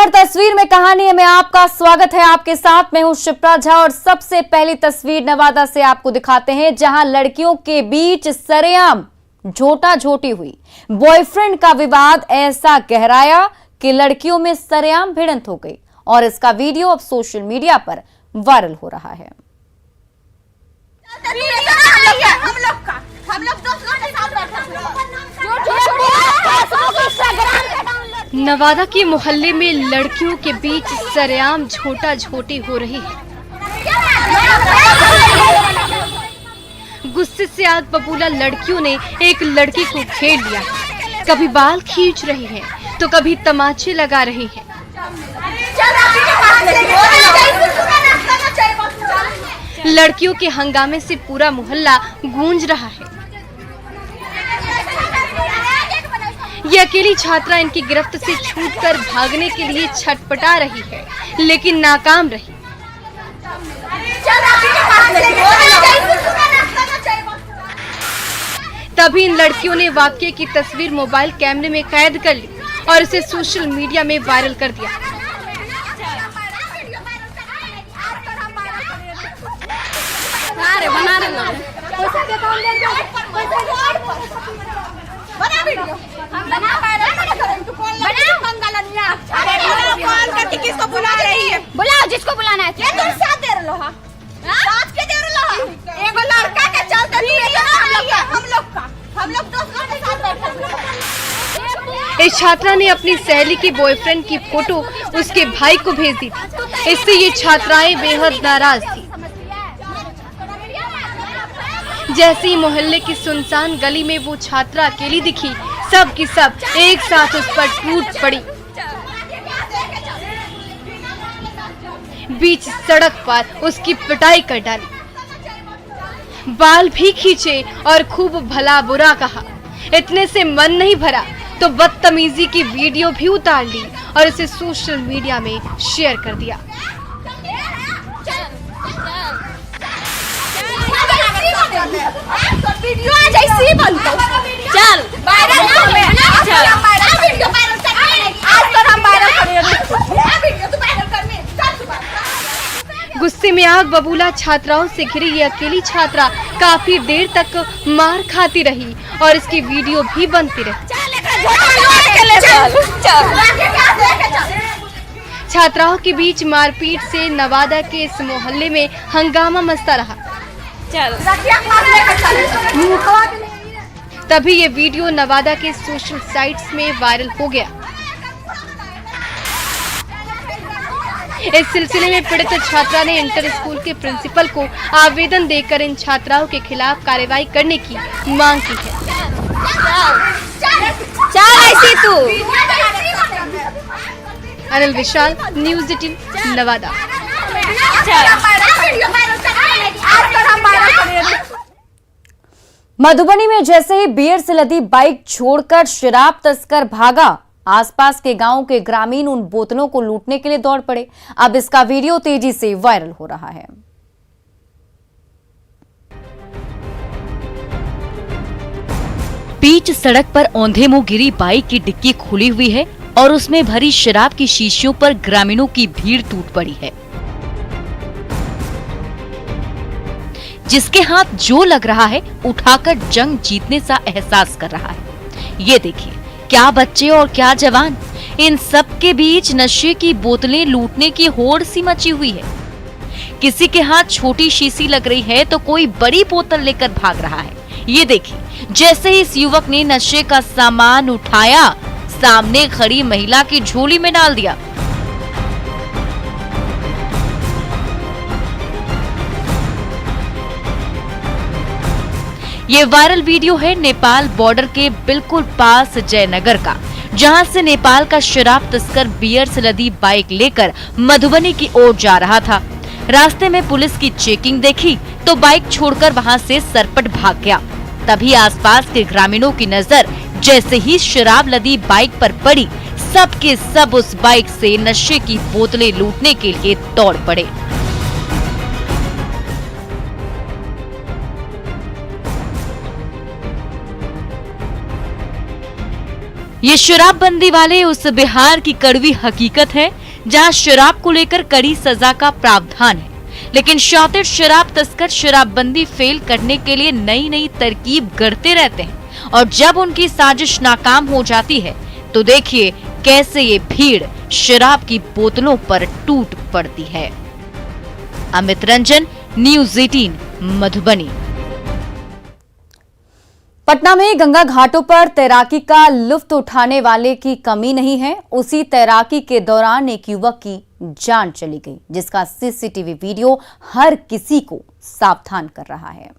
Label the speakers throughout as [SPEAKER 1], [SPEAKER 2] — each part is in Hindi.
[SPEAKER 1] नजर तस्वीर में कहानी में आपका स्वागत है। आपके साथ मैं हूं शिप्रा झा और सबसे पहली तस्वीर नवादा से आपको दिखाते हैं, जहां लड़कियों के बीच सरेआम झोटा-झोटी हुई। बॉयफ्रेंड का विवाद ऐसा गहराया कि लड़कियों में सरेआम भिड़ंत हो गई और इसका वीडियो अब सोशल मीडिया पर वायरल हो रहा है।
[SPEAKER 2] नवादा के मोहल्ले में लड़कियों के बीच सरेआम झोटा-झोटी हो रही है। गुस्से से आग बबूला लड़कियों ने एक लड़की को घेर लिया। कभी बाल खींच रही हैं, तो कभी तमाचे लगा रही हैं। लड़कियों के हंगामे से पूरा मोहल्ला गूंज रहा है। ये अकेली छात्रा इनकी गिरफ्त से छूटकर भागने के लिए छटपटा रही है, लेकिन नाकाम रही। तभी इन लड़कियों ने वाकये की तस्वीर मोबाइल कैमरे में कैद कर ली और इसे सोशल मीडिया में वायरल कर दिया।
[SPEAKER 3] किसको बुला रही है? बुलाओ जिसको बुलाना है। ये तुम साथ दे रहे हो? साथ के दे रहे हो? एगो लड़का के चलते हम लोग दोस्तों के साथ बैठे।
[SPEAKER 2] इस छात्रा ने अपनी सहेली के बॉयफ्रेंड की फोटो उसके भाई को भेज दी थी। इससे ये छात्राएं बेहद नाराज थी। जैसे ही मोहल्ले की सुनसान गली में वो छात्रा अकेली दिखी, सब की सब एक साथ उस पर टूट पड़ी। बीच सड़क पर उसकी पिटाई कर डाली, बाल भी खींचे और खूब भला बुरा कहा। इतने से मन नहीं भरा तो बदतमीजी की वीडियो भी उतार ली और इसे सोशल मीडिया में शेयर कर दिया।
[SPEAKER 3] वीडियो जैसी बनता चल वायरल कर ले। वीडियो वायरल कर आज तो हम वायरल करेंगे। वीडियो तो वायरल कर में चल।
[SPEAKER 2] गुस्से में आग बबूला छात्राओं से घिरी ये अकेली छात्रा काफी देर तक मार खाती रही और इसकी वीडियो भी बनती रही। छात्राओं के बीच मारपीट से नवादा के इस मोहल्ले में हंगामा मचता रहा। तभी ये वीडियो नवादा के सोशल साइट्स में वायरल हो गया। इस सिलसिले में पीड़ित छात्रा ने इंटर स्कूल के प्रिंसिपल को आवेदन देकर इन छात्राओं के खिलाफ कार्रवाई करने की मांग की है। अनिल विशाल, न्यूज़ 18 नवादा।
[SPEAKER 1] मधुबनी में जैसे ही बियर से लदी बाइक छोड़कर शराब तस्कर भागा, आसपास के गांव के ग्रामीण उन बोतलों को लूटने के लिए दौड़ पड़े। अब इसका वीडियो तेजी से वायरल हो रहा है।
[SPEAKER 4] बीच सड़क पर औंधे मुंह गिरी बाइक की डिक्की खुली हुई है और उसमें भरी शराब की शीशियों पर ग्रामीणों की भीड़ टूट पड़ी है। जिसके हाथ जो लग रहा है उठाकर जंग जीतने सा एहसास कर रहा है। ये देखिए, क्या बच्चे और क्या जवान, इन सब के बीच नशे की बोतलें लूटने की होड़ सी मची हुई है। किसी के हाथ छोटी शीशी लग रही है तो कोई बड़ी बोतल लेकर भाग रहा है। ये देखिए, जैसे ही इस युवक ने नशे का सामान उठाया, सामने खड़ी महिला की झोली में डाल दिया। ये वायरल वीडियो है नेपाल बॉर्डर के बिल्कुल पास जयनगर का, जहां से नेपाल का शराब तस्कर बियर से लदी बाइक लेकर मधुबनी की ओर जा रहा था। रास्ते में पुलिस की चेकिंग देखी तो बाइक छोड़कर वहां से सरपट भाग गया। तभी आसपास के ग्रामीणों की नजर जैसे ही शराब लदी बाइक पर पड़ी, सब के सब उस बाइक से नशे की बोतलें लूटने के लिए दौड़ पड़े। ये शराबबंदी वाले उस बिहार की कड़वी हकीकत है जहां शराब को लेकर कड़ी सजा का प्रावधान है, लेकिन शातिर शराब तस्कर शराबबंदी फेल करने के लिए नई नई तरकीब गढ़ते रहते हैं और जब उनकी साजिश नाकाम हो जाती है तो देखिए कैसे ये भीड़ शराब की बोतलों पर टूट पड़ती है। अमित रंजन, न्यूज़ 18 मधुबनी।
[SPEAKER 1] पटना में गंगा घाटों पर तैराकी का लुत्फ उठाने वाले की कमी नहीं है। उसी तैराकी के दौरान एक युवक की जान चली गई, जिसका सीसीटीवी वीडियो हर किसी को सावधान कर रहा है।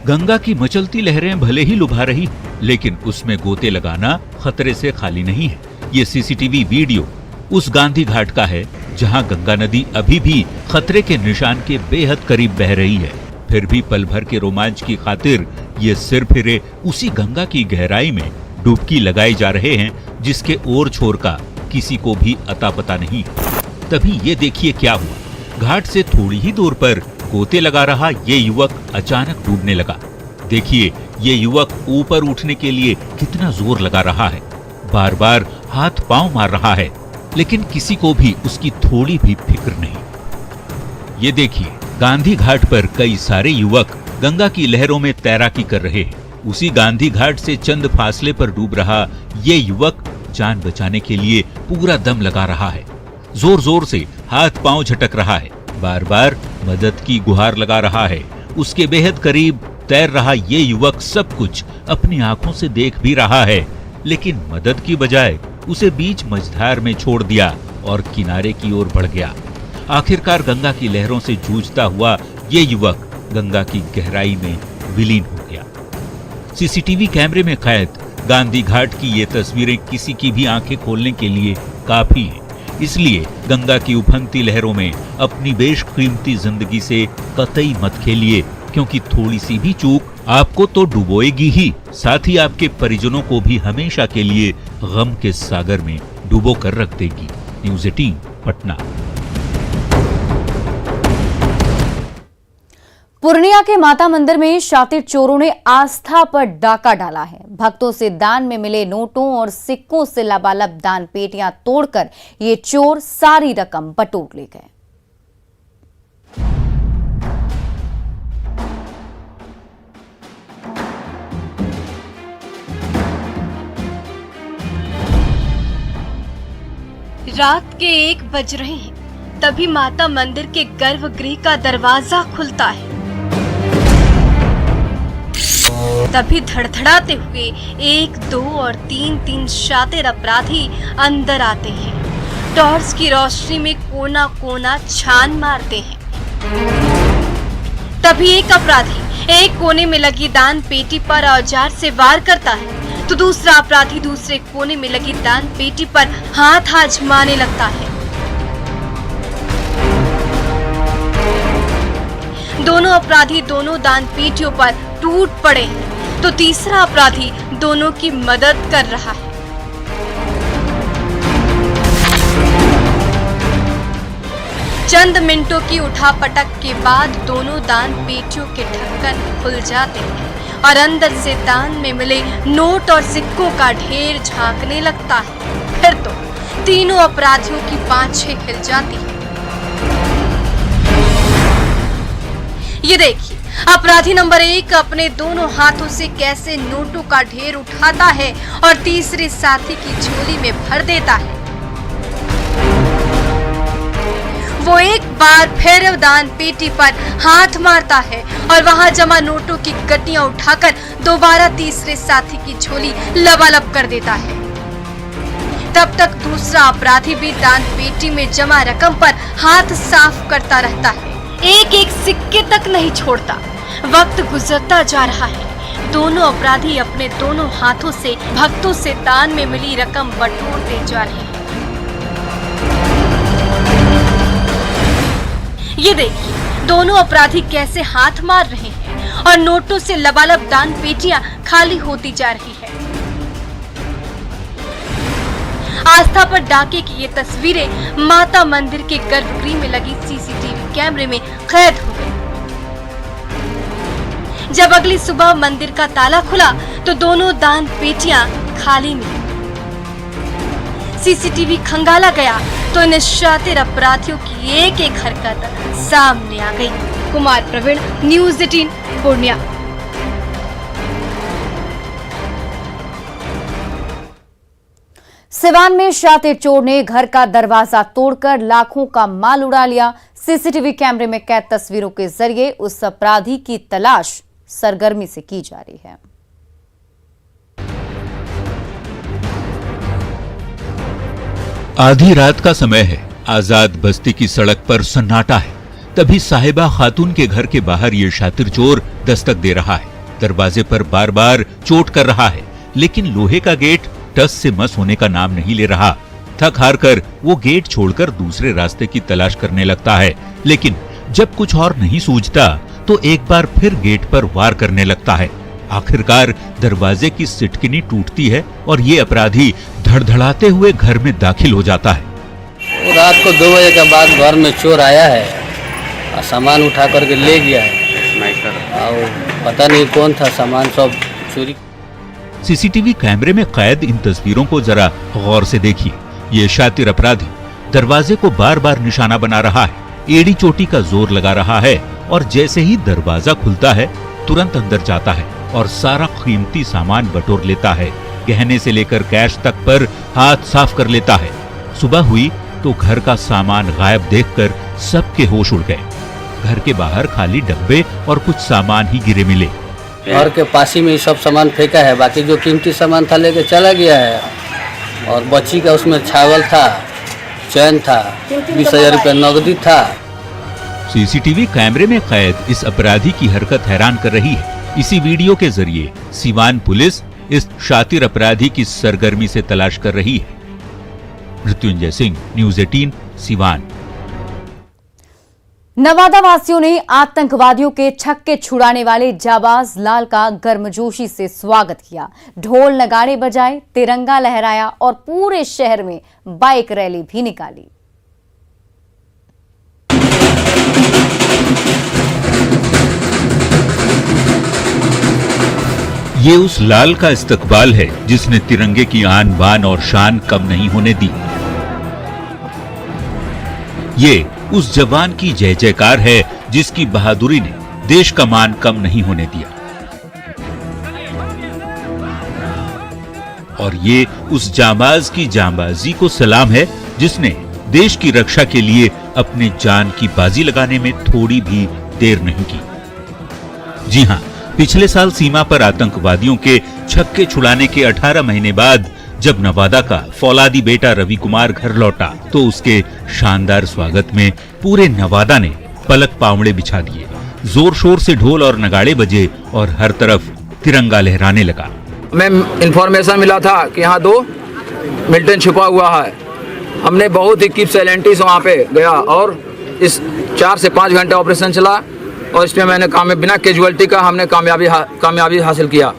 [SPEAKER 5] गंगा की मचलती लहरें भले ही लुभा रही, लेकिन उसमें गोते लगाना खतरे से खाली नहीं है। ये सीसीटीवी वीडियो उस गांधी घाट का है जहां गंगा नदी अभी भी खतरे के निशान के बेहद करीब बह रही है। फिर भी पल भर के रोमांच की खातिर ये सिर फिरे उसी गंगा की गहराई में डुबकी लगाए जा रहे हैं, जिसके ओर छोर का किसी को भी अता पता नहीं। तभी ये देखिए क्या हुआ। घाट से थोड़ी ही दूर पर गोते लगा रहा ये युवक अचानक डूबने लगा। देखिए ये युवक ऊपर उठने के लिए कितना जोर लगा रहा है, बार बार हाथ पांव मार रहा है, लेकिन किसी को भी उसकी थोड़ी भी फिक्र नहीं। ये देखिए गांधी घाट पर कई सारे युवक गंगा की लहरों में तैराकी कर रहे हैं। उसी गांधी घाट से चंद फासले पर डूब रहा ये युवक जान बचाने के लिए पूरा दम लगा रहा है, जोर जोर से हाथ पांव झटक रहा है, बार बार मदद की गुहार लगा रहा है। उसके बेहद करीब तैर रहा ये युवक सब कुछ अपनी आंखों से देख भी रहा है, लेकिन मदद की बजाय उसे बीच मझधार में छोड़ दिया और किनारे की ओर बढ़ गया। आखिरकार गंगा की लहरों से जूझता हुआ ये युवक गंगा की गहराई में विलीन हो गया। सीसीटीवी कैमरे में कैद गांधी घाट की ये तस्वीरें किसी की भी आंखें खोलने के लिए काफी हैं। इसलिए गंगा की उफनती लहरों में अपनी बेशकीमती जिंदगी से कतई मत खेलिए, क्योंकि थोड़ी सी भी चूक आपको तो डुबोएगी ही, साथ ही आपके परिजनों को भी हमेशा के लिए गम के सागर में डुबो कर रख देगी। न्यूज़ 18 पटना।
[SPEAKER 1] पूर्णिया के माता मंदिर में शातिर चोरों ने आस्था पर डाका डाला है। भक्तों से दान में मिले नोटों और सिक्कों से लबालब दान पेटियां तोड़कर ये चोर सारी रकम बटोर ले गए।
[SPEAKER 2] रात के 1 बज रहे हैं, तभी माता मंदिर के गर्भगृह का दरवाजा खुलता है। तभी धड़धड़ाते हुए 1, 2 और 3 शातिर अपराधी अंदर आते हैं। टॉर्च की रोशनी में कोना कोना छान मारते हैं। तभी एक अपराधी एक कोने में लगी दान पेटी पर औजार से वार करता है, तो दूसरा अपराधी दूसरे कोने में लगी दान पेटी पर हाथ आजमाने लगता है। दोनों अपराधी दोनों दान पेटियों पर टूट पड़े, तो तीसरा अपराधी दोनों की मदद कर रहा है। चंद मिनटों की उठापटक के बाद दोनों दान पेटियों के ढक्कन खुल जाते हैं और अंदर से दान में मिले नोट और सिक्कों का ढेर झांकने लगता है। फिर तो तीनों अपराधियों की बाँछें हिल जाती है। ये देखिए अपराधी नंबर 1 अपने दोनों हाथों से कैसे नोटों का ढेर उठाता है और तीसरे साथी की झोली में भर देता है। वो एक बार फिर दान पेटी पर हाथ मारता है और वहां जमा नोटों की गट्टियां उठाकर दोबारा तीसरे साथी की झोली लबालब कर देता है। तब तक दूसरा अपराधी भी दान पेटी में जमा रकम पर हाथ साफ करता रहता है, एक एक सिक्के तक नहीं छोड़ता। वक्त गुजरता जा रहा है। दोनों अपराधी अपने दोनों हाथों से भक्तों से दान में मिली रकम बटोरते जा रहे हैं। ये देखिए दोनों अपराधी कैसे हाथ मार रहे हैं और नोटों से लबालब दान पेटियां खाली होती जा रही है। आस्था पर डाके की ये तस्वीरें माता मंदिर के गर्भगृह में लगी सीसीटीवी कैमरे में कैद हो गई। जब अगली सुबह मंदिर का ताला खुला तो दोनों दान पेटियां खाली मिली। सीसीटीवी खंगाला गया तो इन शातिर अपराधियों की एक एक हरकत सामने आ गई। कुमार प्रवीण, न्यूज़ 18 पूर्णिया।
[SPEAKER 1] सिवान में शातिर चोर ने घर का दरवाजा तोड़कर लाखों का माल उड़ा लिया। सीसीटीवी कैमरे में कैद तस्वीरों के जरिए उस अपराधी की तलाश सरगर्मी से की जा रही है।
[SPEAKER 5] आधी रात का समय है। आजाद बस्ती की सड़क पर सन्नाटा है। तभी साहिबा खातून के घर के बाहर ये शातिर चोर दस्तक दे रहा है। दरवाजे पर बार बार चोट कर रहा है, लेकिन लोहे का गेट टस से मस होने का नाम नहीं ले रहा। थक हार कर वो गेट छोड़कर दूसरे रास्ते की तलाश करने लगता है, लेकिन जब कुछ और नहीं सूझता तो एक बार फिर गेट पर वार करने लगता है। आखिरकार दरवाजे की सिटकिनी टूटती है और ये अपराधी धड़धड़ाते हुए घर में दाखिल हो जाता है।
[SPEAKER 6] रात को 2 बजे के बाद घर में चोर आया है और सामान उठा करके ले गया है। और पता नहीं कौन था, सामान सब चोरी।
[SPEAKER 5] सीसीटीवी कैमरे में कैद इन तस्वीरों को जरा गौर से देखिए। ये शातिर अपराधी दरवाजे को बार बार निशाना बना रहा है, एड़ी चोटी का जोर लगा रहा है और जैसे ही दरवाजा खुलता है तुरंत अंदर जाता है और सारा कीमती सामान बटोर लेता है। गहने से लेकर कैश तक पर हाथ साफ कर लेता है। सुबह हुई तो घर का सामान गायब देखकर सबके होश उड़ गए। घर के बाहर खाली डब्बे और कुछ सामान ही गिरे मिले।
[SPEAKER 6] घर के पास ही में सब सामान फेंका है, बाकी जो कीमती सामान था लेके चला गया है। और बच्ची का उसमें छावल था, चैन था, 20,000 रुपये नकदी था।
[SPEAKER 5] सीसीटीवी कैमरे में कैद इस अपराधी की हरकत हैरान कर रही है। इसी वीडियो के जरिए सिवान पुलिस इस शातिर अपराधी की सरगर्मी से तलाश कर रही है। मृत्युंजय सिंह, न्यूज़ 18 सिवान।
[SPEAKER 1] नवादा वासियों ने आतंकवादियों के छक्के छुड़ाने वाले जाबाज लाल का गर्मजोशी से स्वागत किया। ढोल नगाड़े बजाए, तिरंगा लहराया और पूरे शहर में बाइक रैली भी निकाली।
[SPEAKER 5] ये उस लाल का इस्तकबाल है जिसने तिरंगे की आन बान और शान कम नहीं होने दी। ये उस जवान की जय जयकार है जिसकी बहादुरी ने देश का मान कम नहीं होने दिया। और ये उस जांबाज की जांबाजी को सलाम है जिसने देश की रक्षा के लिए अपने जान की बाजी लगाने में थोड़ी भी देर नहीं की। जी हां, पिछले साल सीमा पर आतंकवादियों के छक्के छुड़ाने के 18 महीने बाद जब नवादा का फौलादी बेटा रवि कुमार घर लौटा तो उसके शानदार स्वागत में पूरे नवादा ने पलक पावड़े बिछा दिए। जोर शोर से ढोल और नगाड़े बजे और हर तरफ तिरंगा लहराने लगा।
[SPEAKER 7] हमें इंफॉर्मेशन मिला था कि यहाँ 2 मिलिटेंट छुपा हुआ है। हमने बहुत ही कीप साइलेंटी से वहाँ पे गया और इस 4 से 5 घंटे ऑपरेशन चला और इसमें मैंने बिना कैजुअलिटी का हमने कामयाबी हासिल किया।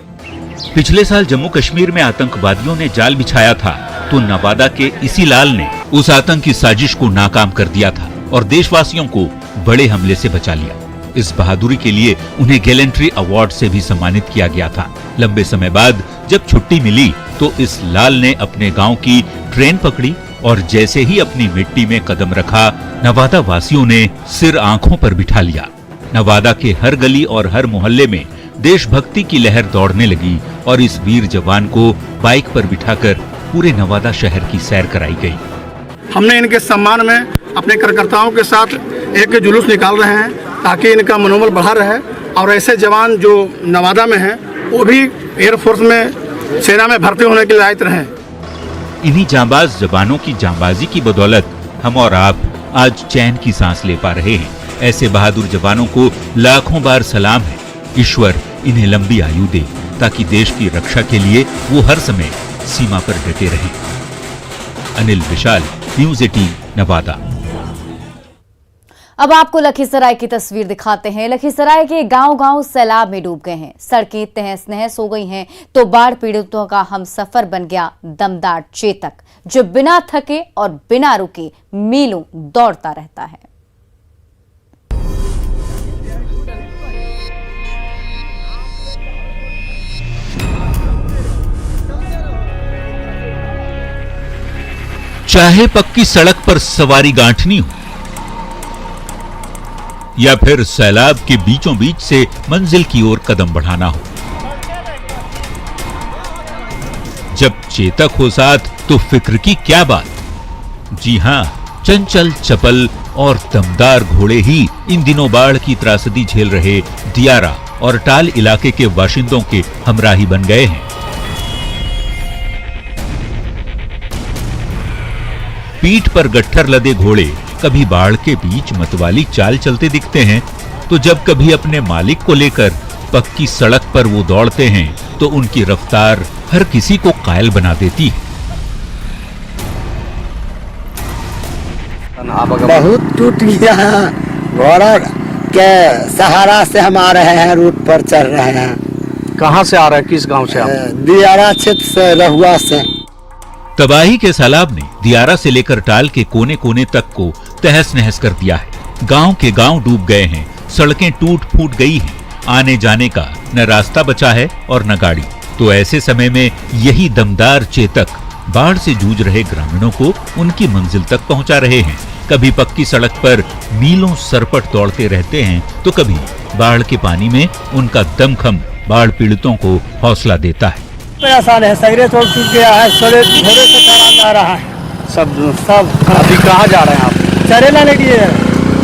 [SPEAKER 5] पिछले साल जम्मू कश्मीर में आतंकवादियों ने जाल बिछाया था तो नवादा के इसी लाल ने उस आतंकी साजिश को नाकाम कर दिया था और देशवासियों को बड़े हमले से बचा लिया। इस बहादुरी के लिए उन्हें गैलेंट्री अवार्ड से भी सम्मानित किया गया था। लंबे समय बाद जब छुट्टी मिली तो इस लाल ने अपने गांव की ट्रेन पकड़ी और जैसे ही अपनी मिट्टी में कदम रखा, नवादा वासियों ने सिर आंखों पर बिठा लिया। नवादा के हर गली और हर मोहल्ले में देशभक्ति की लहर दौड़ने लगी और इस वीर जवान को बाइक पर बिठाकर पूरे नवादा शहर की सैर कराई गई।
[SPEAKER 8] हमने इनके सम्मान में अपने कार्यकर्ताओं के साथ एक जुलूस निकाल रहे हैं ताकि इनका मनोबल बढ़ा रहे और ऐसे जवान जो नवादा में हैं वो भी एयरफोर्स में, सेना में भर्ती होने के लायक रहें।
[SPEAKER 5] इन्हीं जांबाज जवानों की जांबाजी की बदौलत हम और आप आज चैन की सांस ले पा रहे हैं। ऐसे बहादुर जवानों को लाखों बार सलाम है। ईश्वर इन्हें लंबी आयु दे ताकि देश की रक्षा के लिए वो हर समय सीमा पर डटे रहें। अनिल विशाल, न्यूज़ 18 नवादा।
[SPEAKER 1] अब आपको लखीसराय की तस्वीर दिखाते हैं। लखीसराय के गांव-गांव सैलाब में डूब गए हैं। सड़कें तहस नहस हो गई हैं तो बाढ़ पीड़ितों का हमसफर बन गया दमदार चेतक, जो बिना थके और बिना रुके मीलों दौड़ता रहता है।
[SPEAKER 5] चाहे पक्की सड़क पर सवारी गांठनी हो या फिर सैलाब के बीचों बीच से मंजिल की ओर कदम बढ़ाना हो, जब चेतक हो साथ तो फिक्र की क्या बात। जी हां, चंचल, चपल और दमदार घोड़े ही इन दिनों बाढ़ की त्रासदी झेल रहे दियारा और टाल इलाके के बाशिंदों के हमराही बन गए हैं। पीठ पर गट्ठर लदे घोड़े कभी बाढ़ के बीच मतवाली चाल चलते दिखते हैं, तो जब कभी अपने मालिक को लेकर पक्की सड़क पर वो दौड़ते हैं तो उनकी रफ्तार हर किसी को कायल बना देती है।
[SPEAKER 9] बहुत टूट गया है, घोड़ा के सहारा से हम आ रहे हैं, रूट पर चल रहे हैं।
[SPEAKER 10] कहाँ से आ रहे हैं, किस गांव से आप?
[SPEAKER 9] दियारा क्षेत्र से, रहुआ से।
[SPEAKER 5] तबाही के सैलाब ने दियारा से लेकर टाल के कोने कोने तक को तहस नहस कर दिया है। गांव के गांव डूब गए हैं, सड़कें टूट फूट गई हैं, आने जाने का न रास्ता बचा है और न गाड़ी। तो ऐसे समय में यही दमदार चेतक बाढ़ से जूझ रहे ग्रामीणों को उनकी मंजिल तक पहुंचा रहे हैं। कभी पक्की सड़क पर मीलों सरपट दौड़ते रहते हैं, तो कभी बाढ़ के पानी में उनका दमखम बाढ़ पीड़ितों को हौसला देता है।
[SPEAKER 9] परेशान है, सगरे टूट गया है, घोड़े से चारा जा रहा है। सब
[SPEAKER 10] अभी कहाँ जा रहे हैं आप?
[SPEAKER 9] चारे लाने के लिए,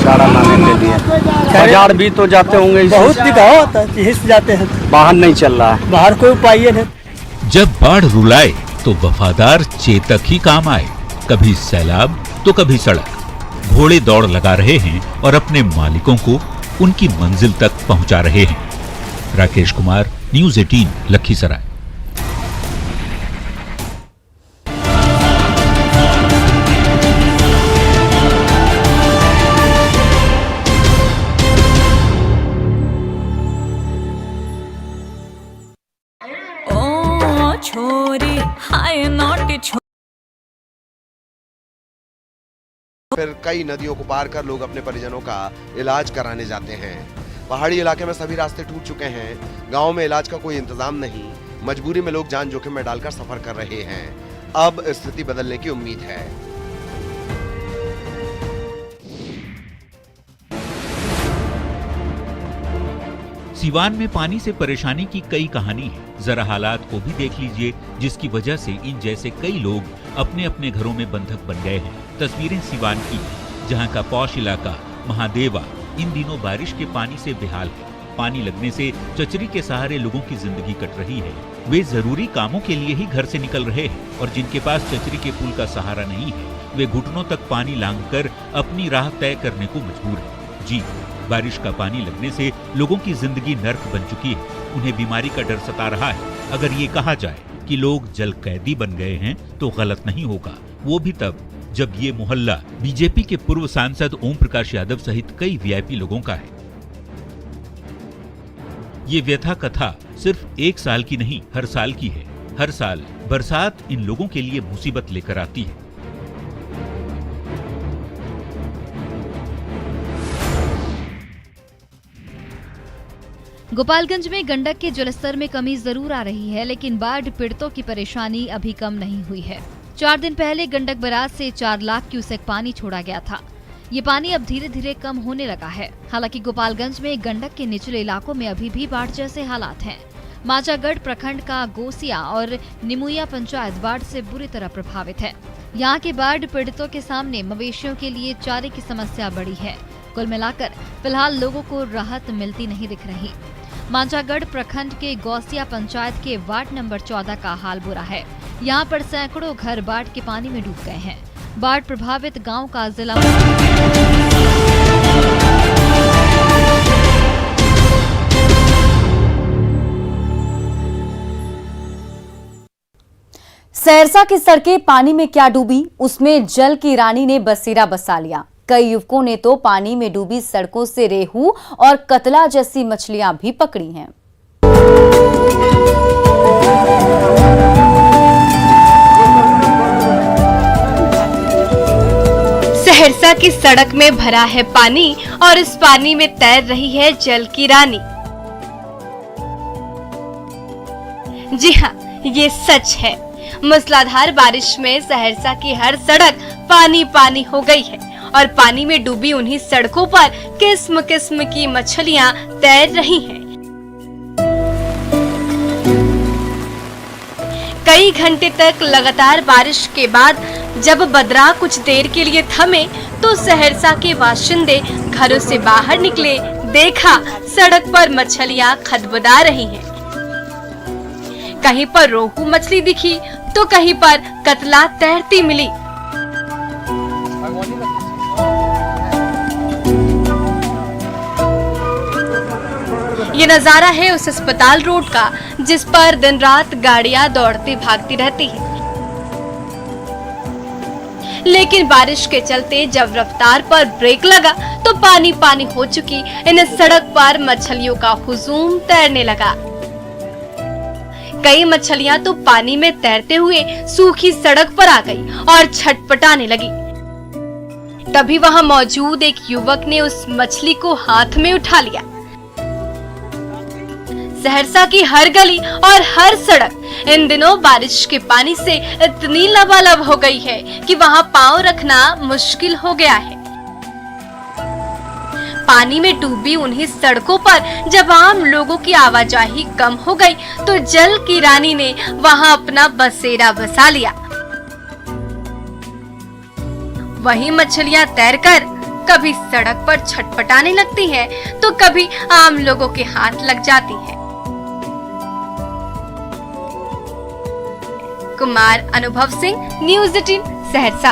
[SPEAKER 10] चारा लाने के लिए। बाजार भी तो जाते होंगे,
[SPEAKER 9] बहुत दिक्कत यही से जाते हैं।
[SPEAKER 10] बाहर नहीं चल रहा है,
[SPEAKER 9] बाहर कोई उपाय नहीं।
[SPEAKER 5] जब बाढ़ रुलाए तो वफादार चेतक ही काम आए। कभी सैलाब तो कभी सड़क, घोड़े दौड़ लगा रहे हैं और अपने मालिकों को उनकी मंजिल तक पहुंचा रहे हैं। राकेश कुमार, न्यूज़ 18, लखीसराय।
[SPEAKER 11] फिर कई नदियों को पार कर लोग अपने परिजनों का इलाज कराने जाते हैं। पहाड़ी इलाके में सभी रास्ते टूट चुके हैं, गांव में इलाज का कोई इंतजाम नहीं, मजबूरी में लोग जान जोखिम में डालकर सफर कर रहे हैं। अब स्थिति बदलने की उम्मीद है।
[SPEAKER 5] सीवान में पानी से परेशानी की कई कहानी है। जरा हालात को भी देख लीजिए, जिसकी वजह से इन जैसे कई लोग अपने अपने घरों में बंधक बन गए हैं। तस्वीरें सीवान की, जहां का पौष इलाका महादेवा इन दिनों बारिश के पानी से बेहाल है। पानी लगने से चचरी के सहारे लोगों की जिंदगी कट रही है। वे जरूरी कामों के लिए ही घर से निकल रहे हैं और जिनके पास चचरी के पुल का सहारा नहीं है, वे घुटनों तक पानी लांघकर अपनी राह तय करने को मजबूर है। जी, बारिश का पानी लगने से लोगों की जिंदगी नर्क बन चुकी है। उन्हें बीमारी का डर सता रहा है। अगर ये कहा जाए कि लोग जल कैदी बन गए हैं तो गलत नहीं होगा, वो भी तब जब ये मोहल्ला बीजेपी के पूर्व सांसद ओम प्रकाश यादव सहित कई वीआईपी लोगों का है। ये व्यथा कथा सिर्फ एक साल की नहीं, हर साल की है। हर साल बरसात इन लोगों के लिए मुसीबत लेकर आती है।
[SPEAKER 4] गोपालगंज में गंडक के जलस्तर में कमी जरूर आ रही है, लेकिन बाढ़ पीड़ितों की परेशानी अभी कम नहीं हुई है। 4 दिन पहले गंडक बराज से 4 लाख क्यूसेक पानी छोड़ा गया था। ये पानी अब धीरे धीरे कम होने लगा है। हालांकि गोपालगंज में गंडक के निचले इलाकों में अभी भी बाढ़ जैसे हालात हैं। माचागढ़ प्रखंड का गोसिया और निमुया पंचायत बाढ़ से बुरी तरह प्रभावित है। यहाँ के बाढ़ पीड़ितों के सामने मवेशियों के लिए चारे की समस्या बड़ी है। कुल मिलाकर फिलहाल लोगों को राहत मिलती नहीं दिख रही। माचागढ़ प्रखंड के गौसिया पंचायत के वार्ड नंबर 14 का हाल बुरा है। यहाँ पर सैकड़ों घर बाढ़ के पानी में डूब गए हैं। बाढ़ प्रभावित गांव का जिला
[SPEAKER 1] सहरसा की सड़कें पानी में क्या डूबी, उसमें जल की रानी ने बसेरा बसा लिया। कई युवकों ने तो पानी में डूबी सड़कों से रेहू और कतला जैसी मछलियां भी पकड़ी हैं।
[SPEAKER 2] सहरसा की सड़क में भरा है पानी और इस पानी में तैर रही है जल की रानी। जी हाँ, ये सच है। मूसलाधार बारिश में सहरसा की हर सड़क पानी पानी हो गई है और पानी में डूबी उन्हीं सड़कों पर किस्म किस्म की मछलियां तैर रही हैं। कई घंटे तक लगातार बारिश के बाद जब बदरा कुछ देर के लिए थमे तो सहरसा के बाशिंदे घरों से बाहर निकले। देखा सड़क पर मछलियां खदबदा रही हैं। कहीं पर रोहू मछली दिखी तो कहीं पर कतला तैरती मिली। ये नजारा है उस अस्पताल रोड का जिस पर दिन रात गाड़ियां दौड़ती भागती रहती हैं। लेकिन बारिश के चलते जब रफ्तार पर ब्रेक लगा तो पानी पानी हो चुकी इन सड़क पर मछलियों का हुजूम तैरने लगा। कई मछलियां तो पानी में तैरते हुए सूखी सड़क पर आ गई और छटपटाने लगी। तभी वहां मौजूद एक युवक ने उस मछली को हाथ में उठा लिया। सहरसा की हर गली और हर सड़क इन दिनों बारिश के पानी से इतनी लबालब हो गई है कि वहां पांव रखना मुश्किल हो गया है। पानी में डूबी उन्हीं सड़कों पर जब आम लोगों की आवाजाही कम हो गई तो जल की रानी ने वहां अपना बसेरा बसा लिया। वहीं मछलियां तैरकर कभी सड़क पर छटपटाने लगती हैं तो कभी आम लोगों के हाथ लग जाती हैं। कुमार अनुभव सिंह, न्यूज़ 18 सहरसा।